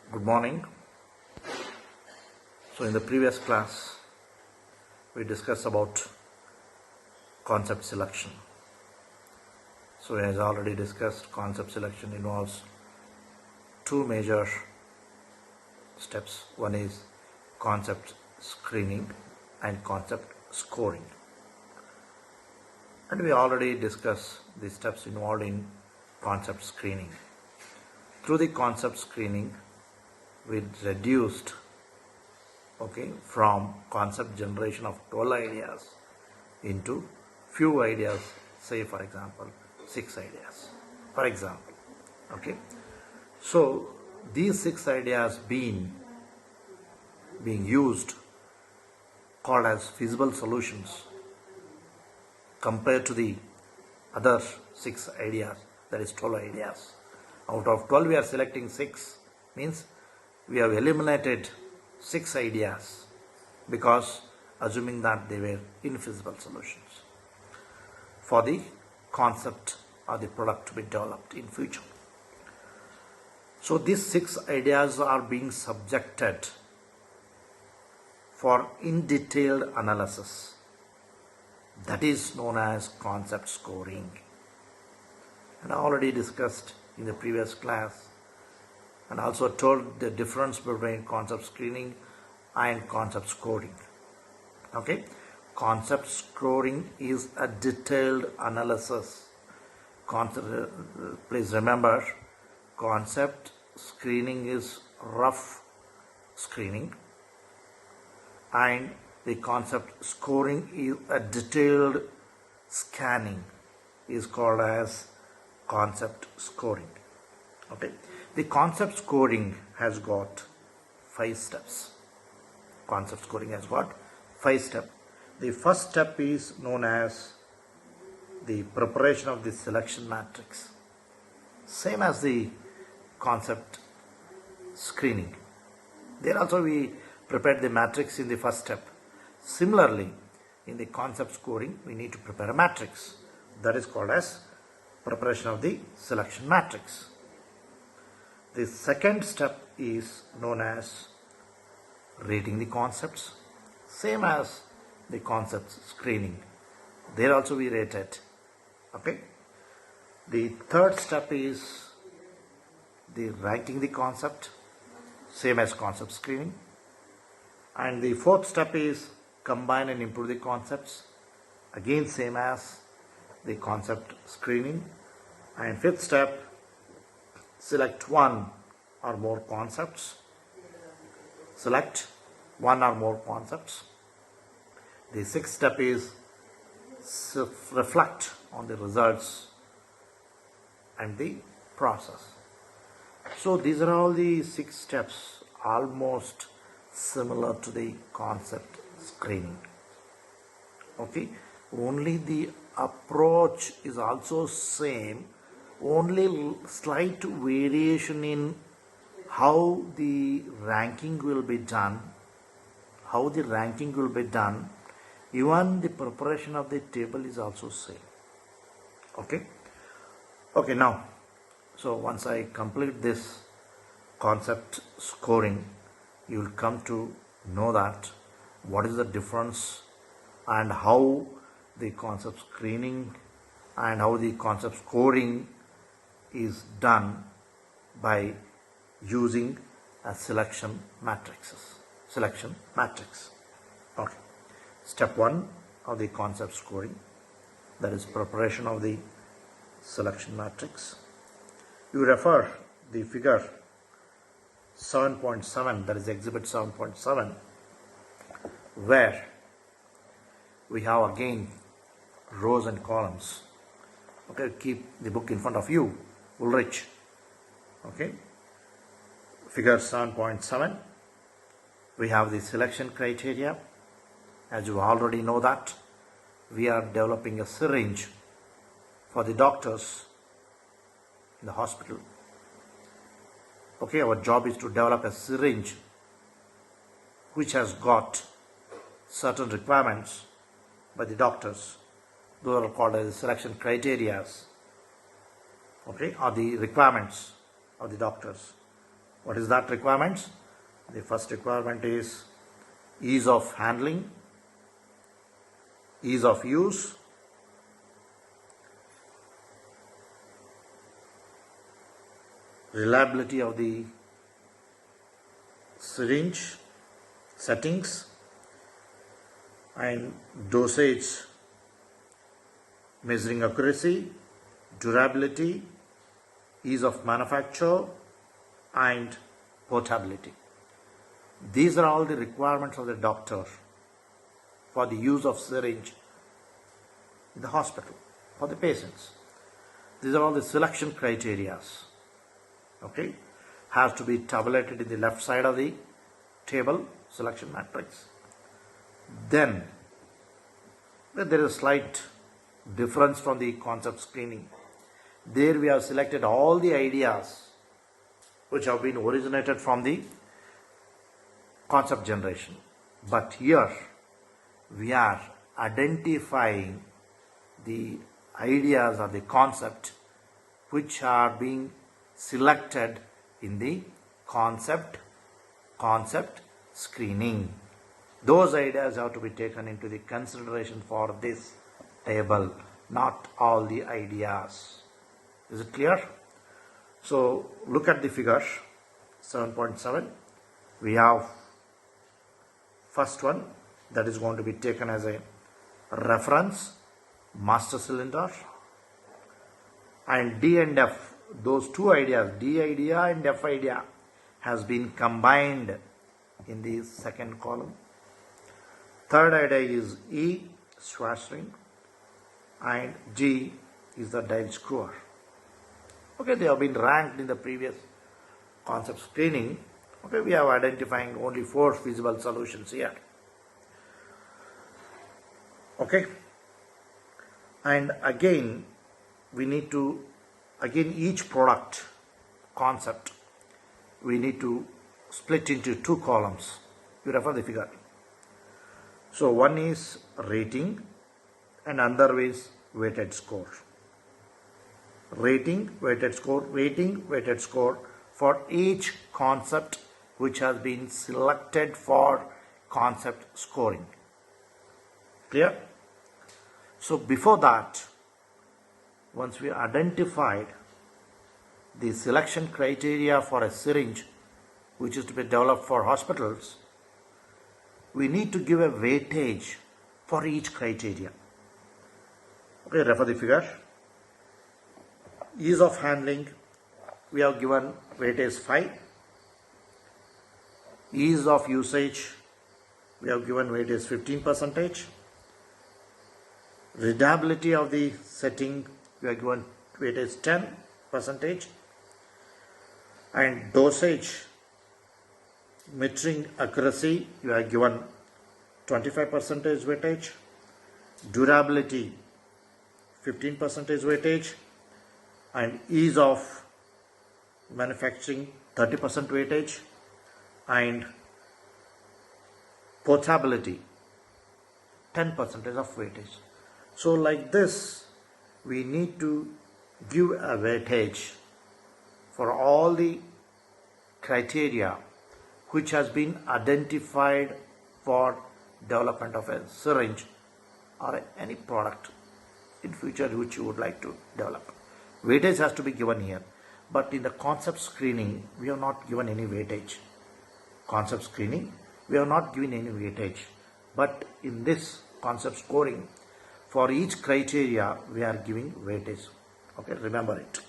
Good morning. So in the previous class we discussed about concept selection. So as already discussed, concept selection involves two major steps. One is concept screening and concept scoring. And we already discussed the steps involved in concept screening. Through the concept screening, we reduced from concept generation of 12 ideas into few ideas, say for example 6 ideas for example. So these 6 ideas being used, called as feasible solutions, compared to the other 6 ideas, that is 12 ideas. Out of 12 we are selecting 6, means we have eliminated 6 ideas because assuming that they were infeasible solutions for the concept or the product to be developed in future. So these 6 ideas are being subjected for in detailed analysis, that is known as concept scoring. And I already discussed in the previous class and also told the difference between concept screening and concept scoring. Concept scoring is a detailed analysis. Please remember, concept screening is rough screening and the concept scoring is a detailed scanning, is called as concept scoring. The concept scoring has got 5 steps. Concept scoring has got 5 steps. The first step is known as the preparation of the selection matrix. Same as the concept screening. There also we prepared the matrix in the first step. Similarly, in the concept scoring, we need to prepare a matrix. That is called as preparation of the selection matrix. The second step is known as rating the concepts, same as the concept screening. There also we rate it. The third step is the ranking the concept, same as concept screening. And the fourth step is combine and improve the concepts, again same as the concept screening. And fifth step, select one or more concepts. Select one or more concepts. The sixth step is reflect on the results and the process. So these are all the 6 steps, almost similar to the concept screening. Only the approach is also same, only slight variation in how the ranking will be done. Even the preparation of the table is also same. Now, so once I complete this concept scoring, you will come to know that what is the difference and how the concept screening and how the concept scoring is done by using a selection matrix. Step 1 of the concept scoring, that is preparation of the selection matrix. You refer the figure 7.7, that is exhibit 7.7, where we have again rows and columns. Keep the book in front of you, Ulrich. Figure 7.7, we have the selection criteria. As you already know that we are developing a syringe for the doctors in the hospital. Our job is to develop a syringe which has got certain requirements by the doctors. Those are called as selection criteria, or the requirements of the doctors. What is that requirements? The first requirement is ease of handling, ease of use, reliability of the syringe settings, and dosage measuring accuracy, durability, ease of manufacture, and portability. These are all the requirements of the doctor for the use of syringe in the hospital for the patients. These are all the selection criteria. Okay, has to be tabulated in the left side of the table, selection matrix. Then there is a slight difference from the concept screening. There we have selected all the ideas which have been originated from the concept generation. But here we are identifying the ideas or the concept which are being selected in the concept screening. Those ideas have to be taken into the consideration for this table, not all the ideas. Is it clear? So look at the figure 7.7. We have first one that is going to be taken as a reference, master cylinder, and D and F, those two ideas, D idea and F idea, has been combined in the second column. Third idea is E, swash ring, and G is the dial screwer. Okay, they have been ranked in the previous concept screening. Okay, we have identifying only 4 feasible solutions here. Okay, and again we need to, each product concept we need to split into 2 columns. You refer the figure. So one is rating and another is weighted score. Rating, weighted score for each concept which has been selected for concept scoring. Clear? So before that, once we identified the selection criteria for a syringe which is to be developed for hospitals, we need to give a weightage for each criteria. Okay, refer the figure. Ease of handling, we have given weightage 5. Ease of usage, we have given weightage 15%. Readability of the setting, we have given weightage 10%. And dosage metering accuracy, you are given 25% weightage. Durability 15% weightage, and ease of manufacturing 30% weightage, and portability 10% of weightage. So like this we need to give a weightage for all the criteria which has been identified for development of a syringe or any product in future which you would like to develop. Weightage has to be given here, but in the concept screening we have not given any weightage. Concept screening we have not given any weightage, but in this concept scoring for each criteria we are giving weightage. Okay, remember it.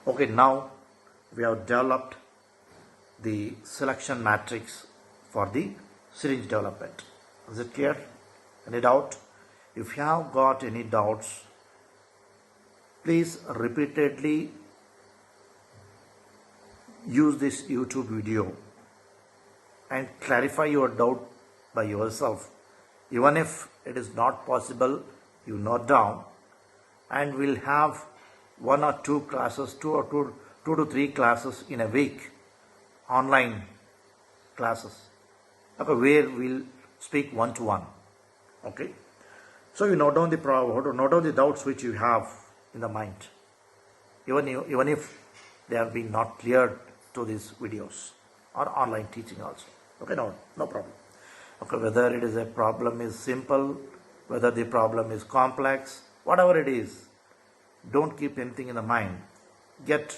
Okay, now we have developed the selection matrix for the syringe development. Is it clear? Any doubt? If you have got any doubts, please repeatedly use this YouTube video and clarify your doubt by yourself. Even if it is not possible, you note down, and we'll have 1 or 2 classes, 2 to 3 classes in a week, online classes, okay, where we'll speak one-to-one. Okay, so you note down the doubts which you have in the mind. Even if they have been not cleared to these videos or online teaching also. Okay, no problem. Okay, whether it is a problem is simple, whether the problem is complex, whatever it is, don't keep anything in the mind.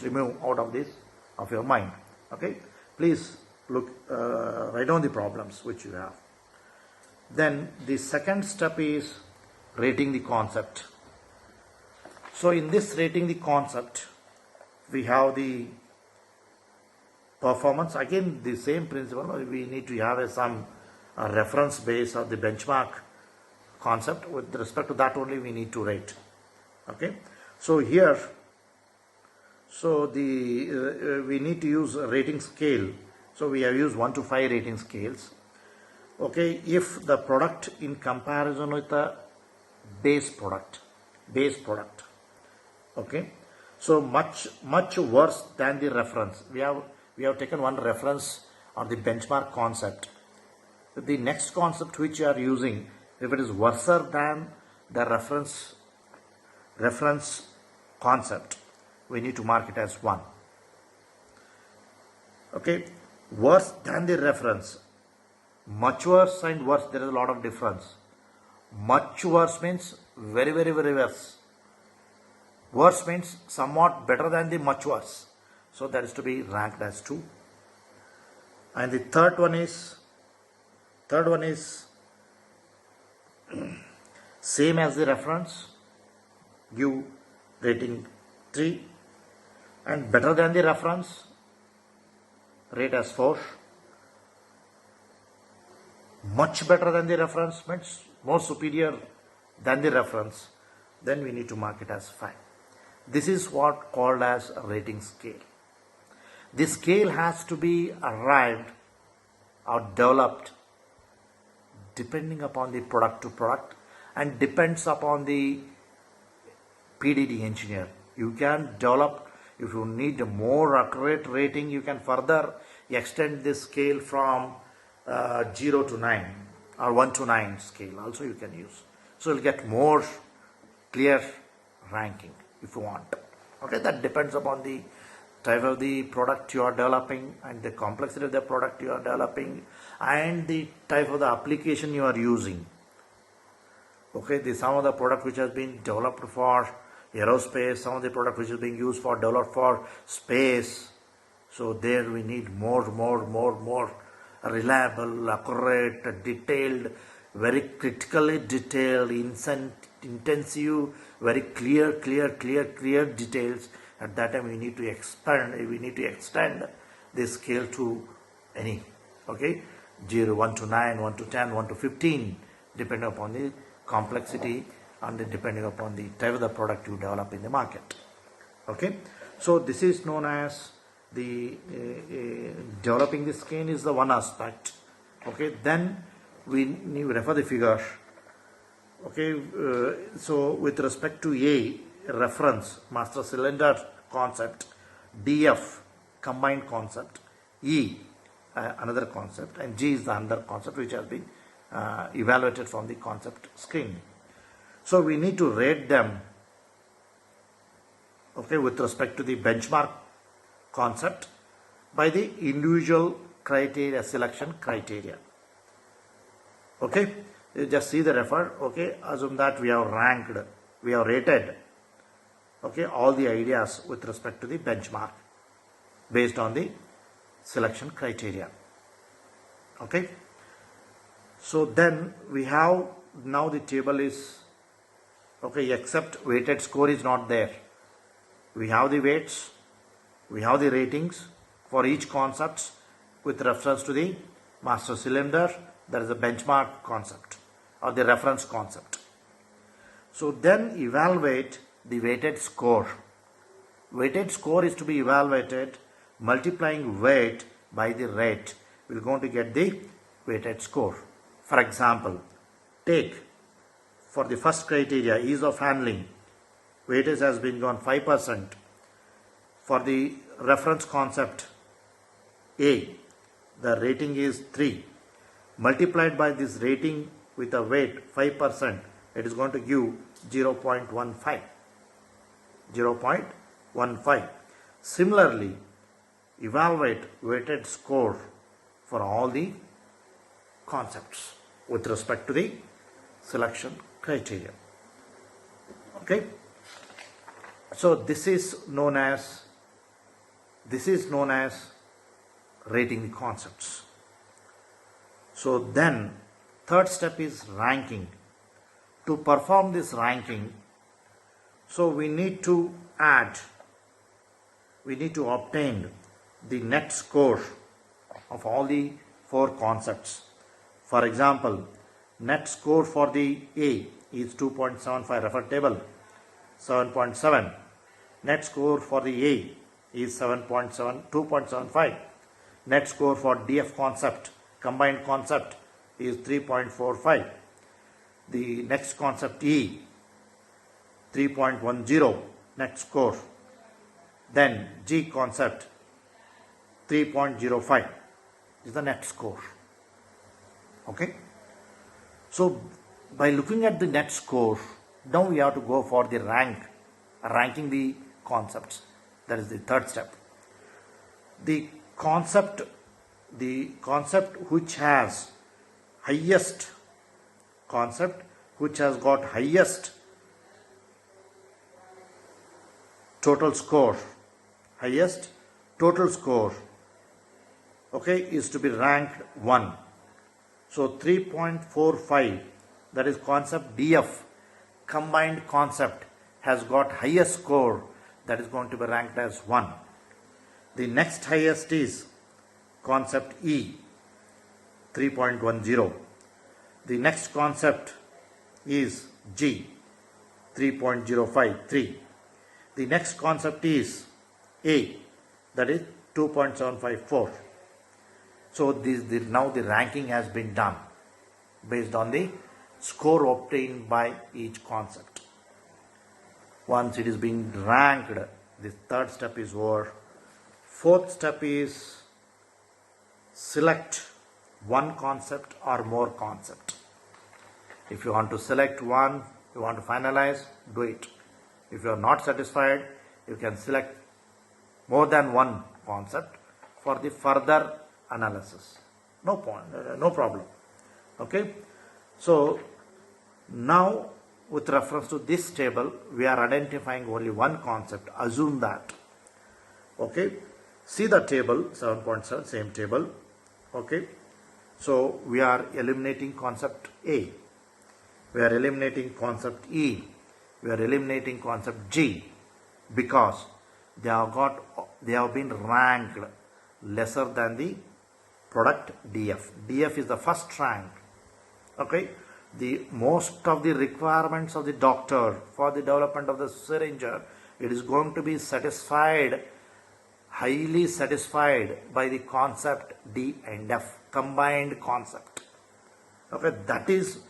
Remove out of your mind. Okay, please write down the problems which you have. Then the second step is rating the concept. So in this rating the concept, we have the performance. Again, the same principle. We need to have some reference base or the benchmark concept. With respect to that only we need to rate. Okay. So here, we need to use a rating scale. So we have used 1 to 5 rating scales. Okay, if the product in comparison with the base product, okay, so much worse than the reference. We have taken one reference or the benchmark concept. The next concept which you are using, if it is worse than the reference concept, we need to mark it as 1. Okay, worse than the reference. Much worse and worse, there is a lot of difference. Much worse means very, very, very worse. Worse means somewhat better than the much worse. So that is to be ranked as 2. And the third one is same as the reference, give rating 3, and better than the reference, rate as 4. Much better than the reference means more superior than the reference, then we need to mark it as 5. This is what called as a rating scale. This scale has to be arrived or developed depending upon the product to product and depends upon the PDD engineer. You can develop, if you need a more accurate rating, you can further extend this scale from 0 to 9 or 1 to 9 scale also you can use. So you'll get more clear ranking if you want. Okay, that depends upon the type of the product you are developing and the complexity of the product you are developing and the type of the application you are using. Okay, some of the product which has been developed for aerospace, some of the product which is being used for developed for space. So there we need more reliable, accurate, detailed, very critically detailed, intensive, very clear details. At that time we need to extend this scale to any, okay, 0, 1 to 9, 1 to 10, 1 to 15, depending upon the complexity and depending upon the type of the product you develop in the market. Okay, so this is known as the developing the scale is the one aspect. Okay, then we need to refer the figure. Okay, so with respect to A, reference, master cylinder concept, DF, combined concept, E, another concept, and G is the another concept which has been evaluated from the concept screen. So we need to rate them, okay, with respect to the benchmark concept by the individual criteria, selection criteria. Okay, you just see the refer. Okay, assume that we have ranked, we have rated, okay, all the ideas with respect to the benchmark based on the selection criteria. Okay, so then we have now the table is okay, except weighted score is not there. We have the weights, we have the ratings for each concept with reference to the master cylinder. There is a benchmark concept or the reference concept. So then evaluate the weighted score. Weighted score is to be evaluated multiplying weight by the rate. We are going to get the weighted score. For example, take for the first criteria, ease of handling, weightage has been gone 5%. For the reference concept A, the rating is 3. Multiplied by this rating with a weight 5%, it is going to give 0.15. 0.15. Similarly, evaluate weighted score for all the concepts with respect to the selection criteria. Okay, so this is known as rating the concepts. So then third step is ranking. To perform this ranking, so we need to obtain the net score of all the 4 concepts. For example, net score for the A is 2.75, refer table 7.7. Net score for the A is 2.75. Net score for DF concept, combined concept, is 3.45. The next concept E, 3.10 net score. Then G concept, 3.05 is the net score. Okay. So by looking at the net score, now we have to go for the ranking the concepts. That is the third step. The concept which has got highest total score, okay, is to be ranked 1. So 3.45, that is concept DF, combined concept, has got highest score, that is going to be ranked as 1. The next highest is concept E, 3.10. The next concept is G, 3.053. The next concept is A, that is 2.754. So now the ranking has been done based on the score obtained by each concept. Once it is being ranked, the third step is over. Fourth step is select one concept or more concept. If you want to select one, you want to finalize, do it. If you are not satisfied, you can select more than one concept for the further analysis. No problem. Okay. So now with reference to this table, we are identifying only one concept. Assume that. Okay. See the table 7.7, same table. Okay. So we are eliminating concept A. We are eliminating concept E. We are eliminating concept G because they have been ranked lesser than the product DF. DF is the first rank. Okay. The most of the requirements of the doctor for the development of the syringe, it is going to be satisfied, highly satisfied by the concept D and F, combined concept. Okay, that is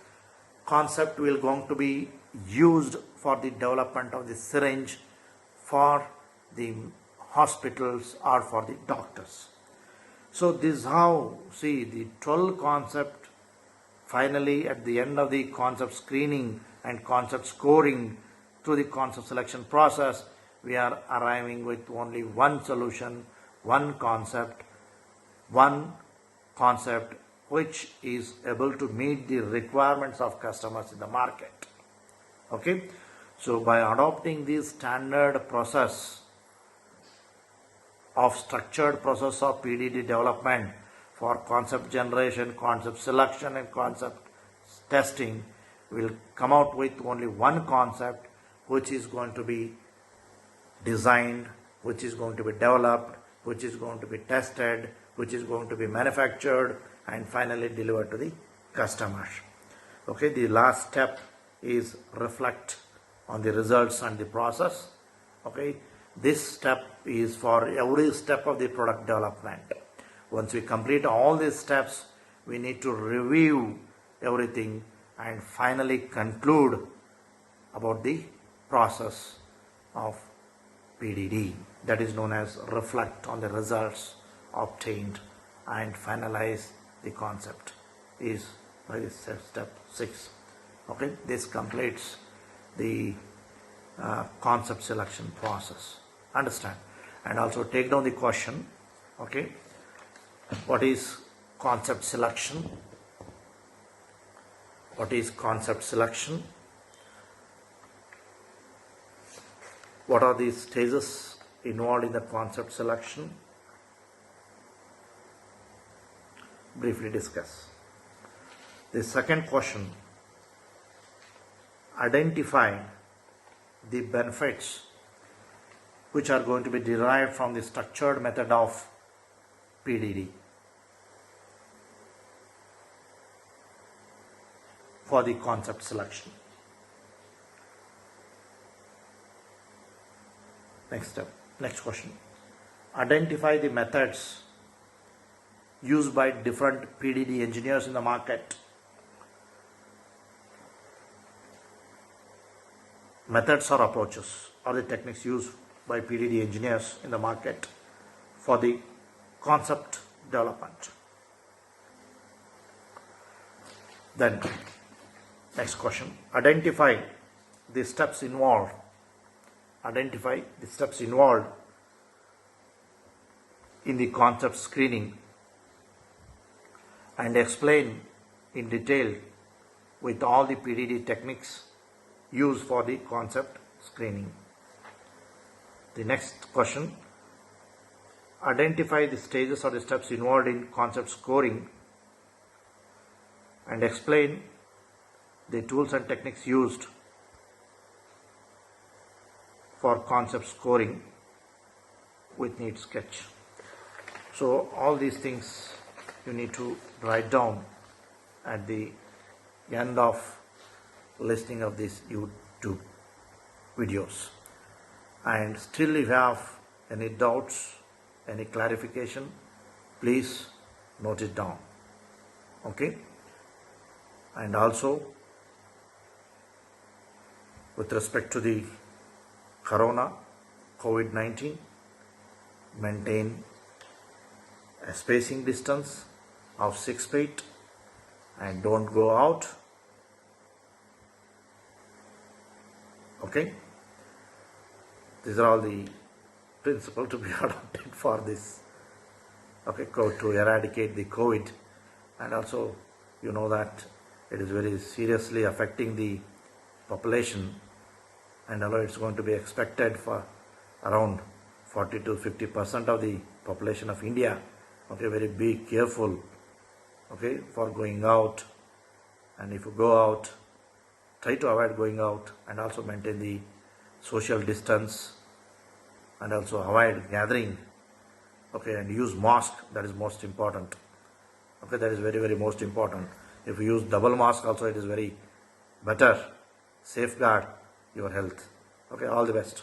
concept will going to be used for the development of the syringe for the hospitals or for the doctors. So this is how, see, the 12 concept, finally at the end of the concept screening and concept scoring through the concept selection process, we are arriving with only one solution, one concept which is able to meet the requirements of customers in the market. Okay. So by adopting this standard process of structured process of PDD development for concept generation, concept selection and concept testing, we will come out with only one concept which is going to be designed, which is going to be developed, which is going to be tested, which is going to be manufactured and finally delivered to the customer. Okay, the last step is reflect on the results and the process. Okay, this step is for every step of the product development. Once we complete all these steps, we need to review everything and finally conclude about the process of PDD, that is known as reflect on the results obtained and finalize the concept is by this step 6. Okay, this completes the concept selection process. Understand? And also take down the question. Okay, what is concept selection? What is concept selection? What are the stages involved in the concept selection? Briefly discuss. The second question, identify the benefits which are going to be derived from the structured method of PDD for the concept selection. Next question. Identify the methods used by different PDD engineers in the market. Methods or approaches are the techniques used by PDD engineers in the market for the concept development. Then, next question. Identify the steps involved. Identify the steps involved in the concept screening and explain in detail with all the PDD techniques used for the concept screening. The next question, identify the stages or the steps involved in concept scoring and explain the tools and techniques used for concept scoring with neat sketch. So all these things you need to write down at the end of listening of these YouTube videos. And still, if you have any doubts, any clarification, please note it down. Okay? And also, with respect to the Corona, COVID-19, maintain a spacing distance of 6 feet and don't go out. Okay? These are all the principles to be adopted for this, okay, to eradicate the COVID. And also, you know that it is very seriously affecting the population, and although it's going to be expected for around 40 to 50% of the population of India, okay, very be careful, okay, for going out. And if you go out, try to avoid going out and also maintain the social distance and also avoid gathering, okay, and use mask. That is most important. Okay, that is very, very most important. If you use double mask also, it is very better. Safeguard your health. Okay, all the best.